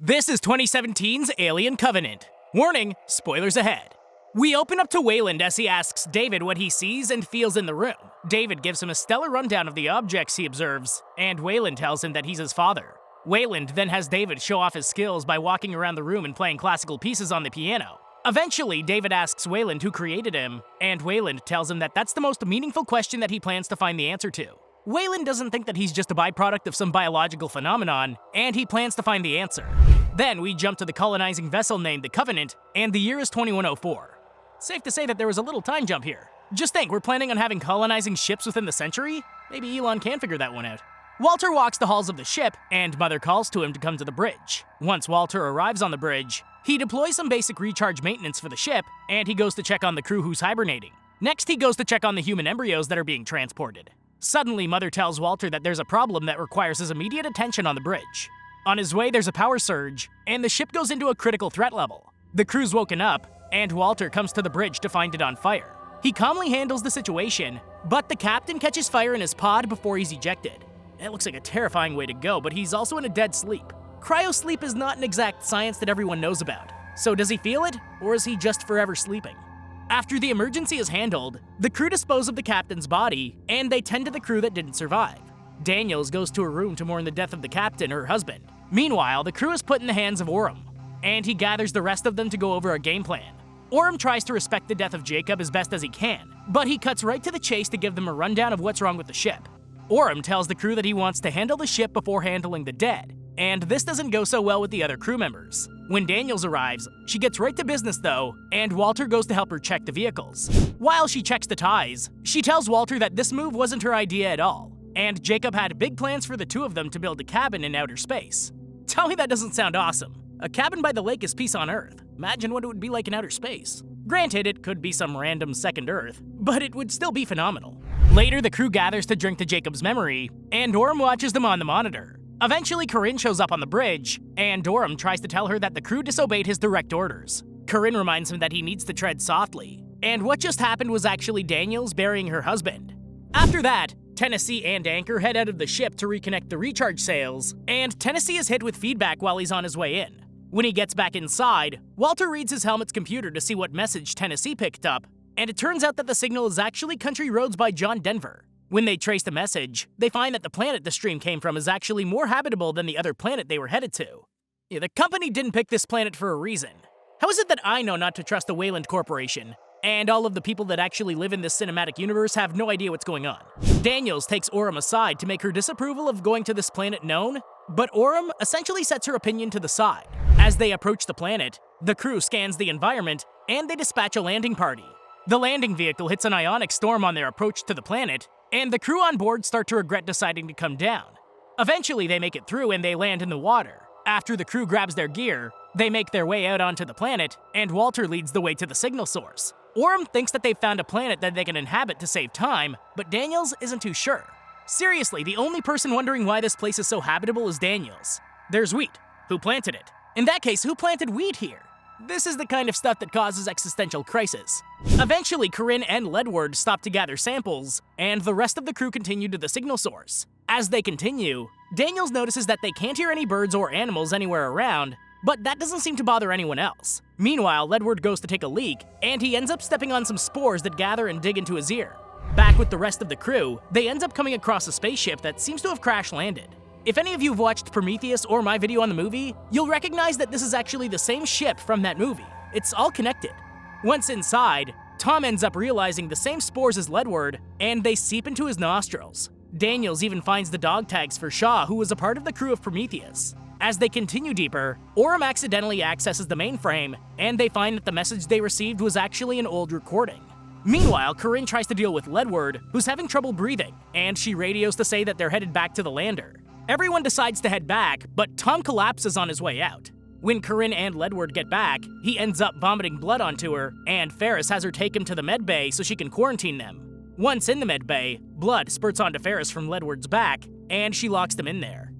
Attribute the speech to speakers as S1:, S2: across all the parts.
S1: This is 2017's Alien Covenant. Warning, spoilers ahead. We open up to Wayland as he asks David what he sees and feels in the room. David gives him a stellar rundown of the objects he observes, and Wayland tells him that he's his father. Wayland then has David show off his skills by walking around the room and playing classical pieces on the piano. Eventually, David asks Wayland who created him, and Wayland tells him that that's the most meaningful question that he plans to find the answer to. Wayland doesn't think that he's just a byproduct of some biological phenomenon, and he plans to find the answer. Then we jump to the colonizing vessel named the Covenant, and the year is 2104. Safe to say that there was a little time jump here. Just think, we're planning on having colonizing ships within the century? Maybe Elon can figure that one out. Walter walks the halls of the ship, and Mother calls to him to come to the bridge. Once Walter arrives on the bridge, he deploys some basic recharge maintenance for the ship, and he goes to check on the crew who's hibernating. Next, he goes to check on the human embryos that are being transported. Suddenly, Mother tells Walter that there's a problem that requires his immediate attention on the bridge. On his way, there's a power surge, and the ship goes into a critical threat level. The crew's woken up, and Walter comes to the bridge to find it on fire. He calmly handles the situation, but the captain catches fire in his pod before he's ejected. It looks like a terrifying way to go, but he's also in a dead sleep. Cryosleep is not an exact science that everyone knows about. So does he feel it, or is he just forever sleeping? After the emergency is handled, the crew dispose of the captain's body, and they tend to the crew that didn't survive. Daniels goes to a room to mourn the death of the captain, her husband. Meanwhile, the crew is put in the hands of Orem, and he gathers the rest of them to go over a game plan. Orem tries to respect the death of Jacob as best as he can, but he cuts right to the chase to give them a rundown of what's wrong with the ship. Orem tells the crew that he wants to handle the ship before handling the dead, and this doesn't go so well with the other crew members. When Daniels arrives, she gets right to business though, and Walter goes to help her check the vehicles. While she checks the ties, she tells Walter that this move wasn't her idea at all, and Jacob had big plans for the two of them to build a cabin in outer space. Tell me that doesn't sound awesome. A cabin by the lake is peace on Earth. Imagine what it would be like in outer space. Granted, it could be some random second Earth, but it would still be phenomenal. Later, the crew gathers to drink to Jacob's memory, and Orem watches them on the monitor. Eventually, Corinne shows up on the bridge, and Orem tries to tell her that the crew disobeyed his direct orders. Corinne reminds him that he needs to tread softly, and what just happened was actually Daniels burying her husband. After that, Tennessee and Anchor head out of the ship to reconnect the recharge sails, and Tennessee is hit with feedback while he's on his way in. When he gets back inside, Walter reads his helmet's computer to see what message Tennessee picked up, and it turns out that the signal is actually Country Roads by John Denver. When they trace the message, they find that the planet the stream came from is actually more habitable than the other planet they were headed to. Yeah, the company didn't pick this planet for a reason. How is it that I know not to trust the Wayland Corporation, and all of the people that actually live in this cinematic universe have no idea what's going on? Daniels takes Orem aside to make her disapproval of going to this planet known, but Orem essentially sets her opinion to the side. As they approach the planet, the crew scans the environment, and they dispatch a landing party. The landing vehicle hits an ionic storm on their approach to the planet, and the crew on board start to regret deciding to come down. Eventually, they make it through and they land in the water. After the crew grabs their gear, they make their way out onto the planet, and Walter leads the way to the signal source. Orem thinks that they've found a planet that they can inhabit to save time, but Daniels isn't too sure. Seriously, the only person wondering why this place is so habitable is Daniels. There's wheat. Who planted it? In that case, who planted wheat here? This is the kind of stuff that causes existential crisis. Eventually, Corinne and Ledward stop to gather samples, and the rest of the crew continue to the signal source. As they continue, Daniels notices that they can't hear any birds or animals anywhere around, but that doesn't seem to bother anyone else. Meanwhile, Ledward goes to take a leak, and he ends up stepping on some spores that gather and dig into his ear. Back with the rest of the crew, they end up coming across a spaceship that seems to have crash-landed. If any of you have watched Prometheus or my video on the movie, you'll recognize that this is actually the same ship from that movie. It's all connected. Once inside, Tom ends up realizing the same spores as Ledward, and they seep into his nostrils. Daniels even finds the dog tags for Shaw, who was a part of the crew of Prometheus. As they continue deeper, Orem accidentally accesses the mainframe, and they find that the message they received was actually an old recording. Meanwhile, Corinne tries to deal with Ledward, who's having trouble breathing, and she radios to say that they're headed back to the lander. Everyone decides to head back, but Tom collapses on his way out. When Corinne and Ledward get back, he ends up vomiting blood onto her, and Ferris has her take him to the med bay so she can quarantine them. Once in the med bay, blood spurts onto Ferris from Ledward's back, and she locks them in there.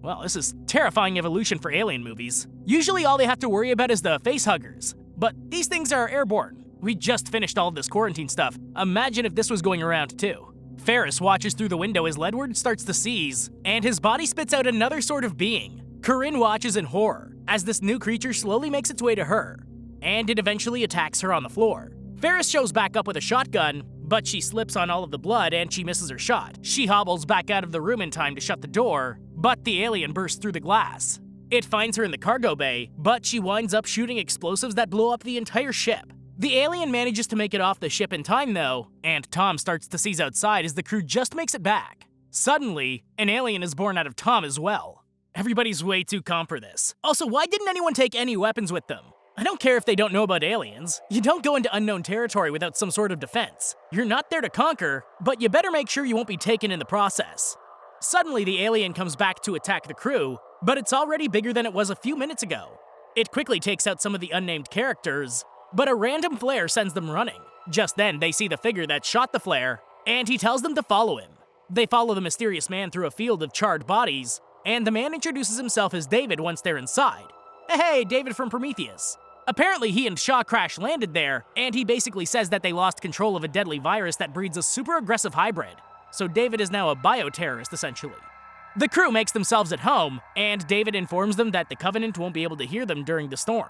S1: Well, this is terrifying evolution for alien movies. Usually all they have to worry about is the facehuggers, but these things are airborne. We just finished all of this quarantine stuff. Imagine if this was going around too. Ferris watches through the window as Ledward starts to seize, and his body spits out another sort of being. Corinne watches in horror. as this new creature slowly makes its way to her, and it eventually attacks her on the floor. Ferris shows back up with a shotgun, but she slips on all of the blood and she misses her shot. She hobbles back out of the room in time to shut the door, but the alien bursts through the glass. It finds her in the cargo bay, but she winds up shooting explosives that blow up the entire ship. The alien manages to make it off the ship in time though, and Tom starts to seize outside as the crew just makes it back. Suddenly, an alien is born out of Tom as well. Everybody's way too calm for this. Also, why didn't anyone take any weapons with them? I don't care if they don't know about aliens. You don't go into unknown territory without some sort of defense. You're not there to conquer, but you better make sure you won't be taken in the process. Suddenly, the alien comes back to attack the crew, but it's already bigger than it was a few minutes ago. It quickly takes out some of the unnamed characters, but a random flare sends them running. Just then, they see the figure that shot the flare, and he tells them to follow him. They follow the mysterious man through a field of charred bodies, and the man introduces himself as David once they're inside. Hey, David from Prometheus. Apparently, he and Shaw crash landed there, and he basically says that they lost control of a deadly virus that breeds a super aggressive hybrid. So David is now a bioterrorist, essentially. The crew makes themselves at home, and David informs them that the Covenant won't be able to hear them during the storm.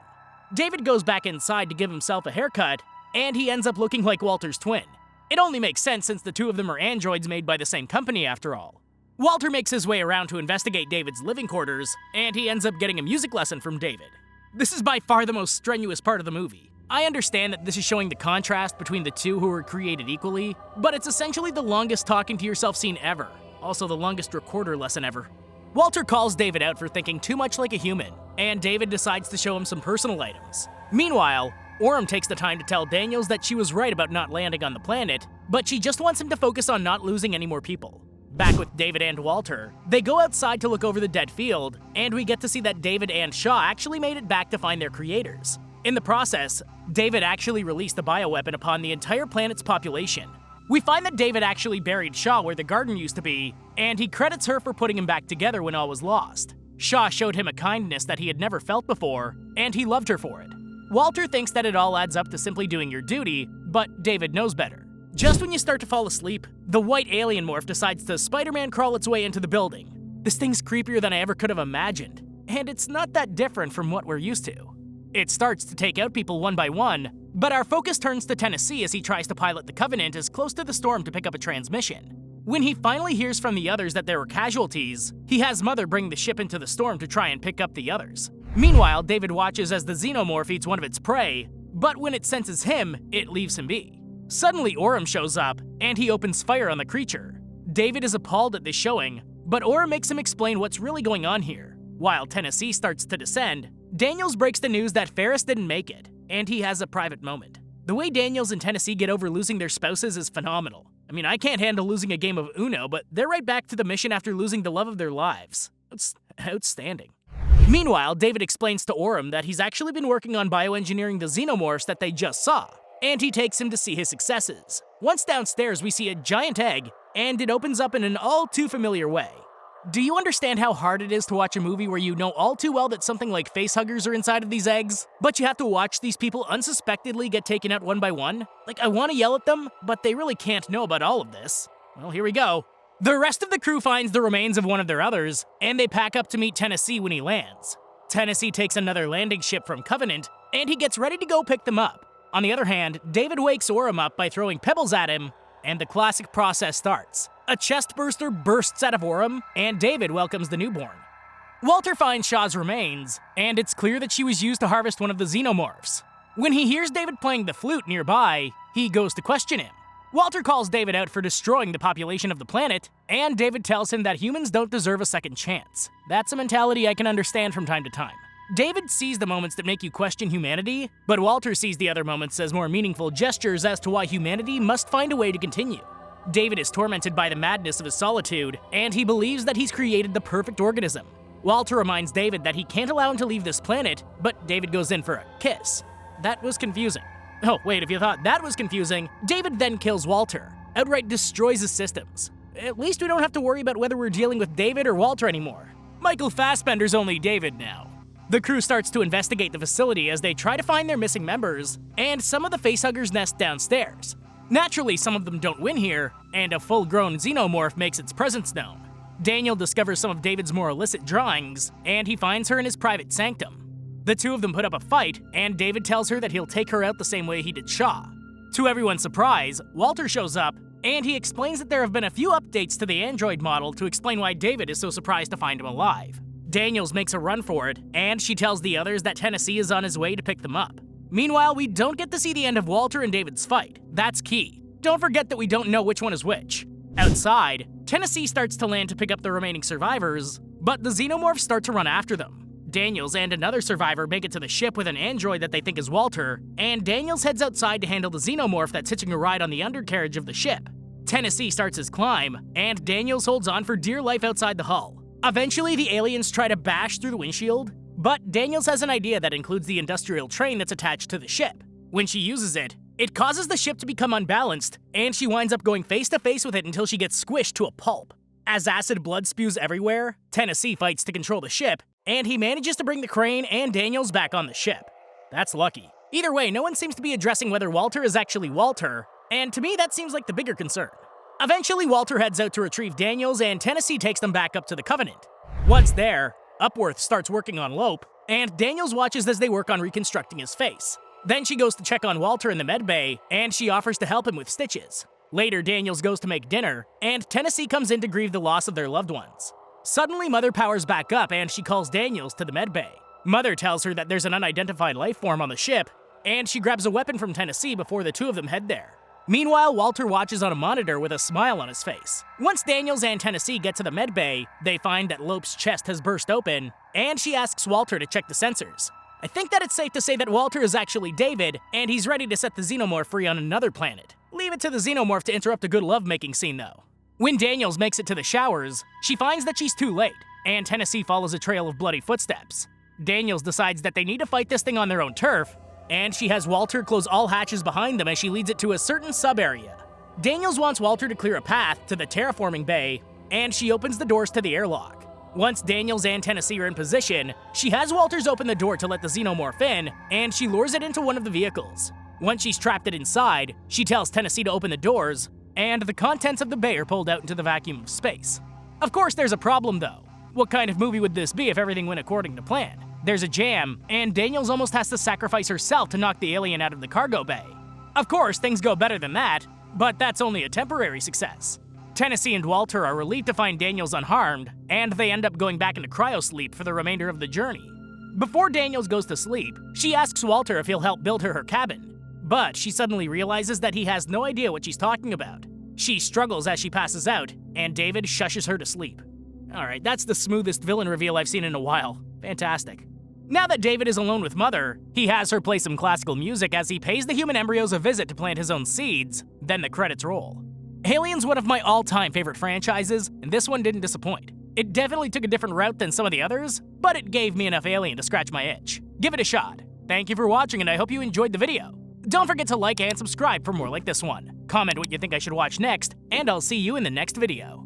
S1: David goes back inside to give himself a haircut, and he ends up looking like Walter's twin. It only makes sense since the two of them are androids made by the same company after all. Walter makes his way around to investigate David's living quarters, and he ends up getting a music lesson from David. This is by far the most strenuous part of the movie. I understand that this is showing the contrast between the two who were created equally, but it's essentially the longest talking to yourself scene ever. Also the longest recorder lesson ever. Walter calls David out for thinking too much like a human, and David decides to show him some personal items. Meanwhile, Orem takes the time to tell Daniels that she was right about not landing on the planet, but she just wants him to focus on not losing any more people. Back with David and Walter, they go outside to look over the dead field, and we get to see that David and Shaw actually made it back to find their creators. In the process, David actually released a bioweapon upon the entire planet's population. We find that David actually buried Shaw where the garden used to be, and he credits her for putting him back together when all was lost. Shaw showed him a kindness that he had never felt before, and he loved her for it. Walter thinks that it all adds up to simply doing your duty, but David knows better. Just when you start to fall asleep, the white alien morph decides to Spider-Man crawl its way into the building. This thing's creepier than I ever could have imagined, and it's not that different from what we're used to. It starts to take out people one by one, but our focus turns to Tennessee as he tries to pilot the Covenant as close to the storm to pick up a transmission. When he finally hears from the others that there were casualties, he has Mother bring the ship into the storm to try and pick up the others. Meanwhile, David watches as the xenomorph eats one of its prey, but when it senses him, it leaves him be. Suddenly, Orem shows up, and he opens fire on the creature. David is appalled at this showing, but Orem makes him explain what's really going on here. While Tennessee starts to descend, Daniels breaks the news that Ferris didn't make it, and he has a private moment. The way Daniels and Tennessee get over losing their spouses is phenomenal. I mean, I can't handle losing a game of Uno, but they're right back to the mission after losing the love of their lives. It's outstanding. Meanwhile, David explains to Orem that he's actually been working on bioengineering the xenomorphs that they just saw, and he takes him to see his successes. Once downstairs, we see a giant egg, and it opens up in an all too familiar way. Do you understand how hard it is to watch a movie where you know all too well that something like facehuggers are inside of these eggs, but you have to watch these people unsuspectedly get taken out one by one? Like, I want to yell at them, but they really can't know about all of this. Well, here we go. The rest of the crew finds the remains of one of their others, and they pack up to meet Tennessee when he lands. Tennessee takes another landing ship from Covenant, and he gets ready to go pick them up. On the other hand, David wakes Orem up by throwing pebbles at him, and the classic process starts. A chest burster bursts out of Orem, and David welcomes the newborn. Walter finds Shaw's remains, and it's clear that she was used to harvest one of the xenomorphs. When he hears David playing the flute nearby, he goes to question him. Walter calls David out for destroying the population of the planet, and David tells him that humans don't deserve a second chance. That's a mentality I can understand from time to time. David sees the moments that make you question humanity, but Walter sees the other moments as more meaningful gestures as to why humanity must find a way to continue. David is tormented by the madness of his solitude, and he believes that he's created the perfect organism. Walter reminds David that he can't allow him to leave this planet, but David goes in for a kiss. That was confusing. Oh, wait, if you thought that was confusing, David then kills Walter, outright destroys his systems. At least we don't have to worry about whether we're dealing with David or Walter anymore. Michael Fassbender's only David now. The crew starts to investigate the facility as they try to find their missing members, and some of the facehuggers nest downstairs. Naturally, some of them don't win here, and a full-grown xenomorph makes its presence known. Daniel discovers some of David's more illicit drawings, and he finds her in his private sanctum. The two of them put up a fight, and David tells her that he'll take her out the same way he did Shaw. To everyone's surprise, Walter shows up, and he explains that there have been a few updates to the android model to explain why David is so surprised to find him alive. Daniels makes a run for it, and she tells the others that Tennessee is on his way to pick them up. Meanwhile, we don't get to see the end of Walter and David's fight. That's key. Don't forget that we don't know which one is which. Outside, Tennessee starts to land to pick up the remaining survivors, but the xenomorphs start to run after them. Daniels and another survivor make it to the ship with an android that they think is Walter, and Daniels heads outside to handle the xenomorph that's hitching a ride on the undercarriage of the ship. Tennessee starts his climb, and Daniels holds on for dear life outside the hull. Eventually, the aliens try to bash through the windshield, but Daniels has an idea that includes the industrial train that's attached to the ship. When she uses it, it causes the ship to become unbalanced, and she winds up going face to face with it until she gets squished to a pulp. As acid blood spews everywhere, Tennessee fights to control the ship, and he manages to bring the crane and Daniels back on the ship. That's lucky. Either way, no one seems to be addressing whether Walter is actually Walter, and to me that seems like the bigger concern. Eventually, Walter heads out to retrieve Daniels, and Tennessee takes them back up to the Covenant. Once there, Upworth starts working on Lope, and Daniels watches as they work on reconstructing his face. Then she goes to check on Walter in the medbay, and she offers to help him with stitches. Later, Daniels goes to make dinner, and Tennessee comes in to grieve the loss of their loved ones. Suddenly, Mother powers back up, and she calls Daniels to the medbay. Mother tells her that there's an unidentified life form on the ship, and she grabs a weapon from Tennessee before the two of them head there. Meanwhile, Walter watches on a monitor with a smile on his face. Once Daniels and Tennessee get to the medbay, they find that Lope's chest has burst open, and she asks Walter to check the sensors. I think that it's safe to say that Walter is actually David, and he's ready to set the xenomorph free on another planet. Leave it to the xenomorph to interrupt a good lovemaking scene, though. When Daniels makes it to the showers, she finds that she's too late, and Tennessee follows a trail of bloody footsteps. Daniels decides that they need to fight this thing on their own turf, and she has Walter close all hatches behind them as she leads it to a certain sub-area. Daniels wants Walter to clear a path to the terraforming bay, and she opens the doors to the airlock. Once Daniels and Tennessee are in position, she has Walters open the door to let the xenomorph in, and she lures it into one of the vehicles. Once she's trapped it inside, she tells Tennessee to open the doors, and the contents of the bay are pulled out into the vacuum of space. Of course, there's a problem though. What kind of movie would this be if everything went according to plan? There's a jam, and Daniels almost has to sacrifice herself to knock the alien out of the cargo bay. Of course, things go better than that, but that's only a temporary success. Tennessee and Walter are relieved to find Daniels unharmed, and they end up going back into cryosleep for the remainder of the journey. Before Daniels goes to sleep, she asks Walter if he'll help build her cabin. But she suddenly realizes that he has no idea what she's talking about. She struggles as she passes out, and David shushes her to sleep. Alright, that's the smoothest villain reveal I've seen in a while. Fantastic. Now that David is alone with Mother, he has her play some classical music as he pays the human embryos a visit to plant his own seeds, then the credits roll. Alien's one of my all-time favorite franchises, and this one didn't disappoint. It definitely took a different route than some of the others, but it gave me enough Alien to scratch my itch. Give it a shot. Thank you for watching, and I hope you enjoyed the video. Don't forget to like and subscribe for more like this one. Comment what you think I should watch next, and I'll see you in the next video.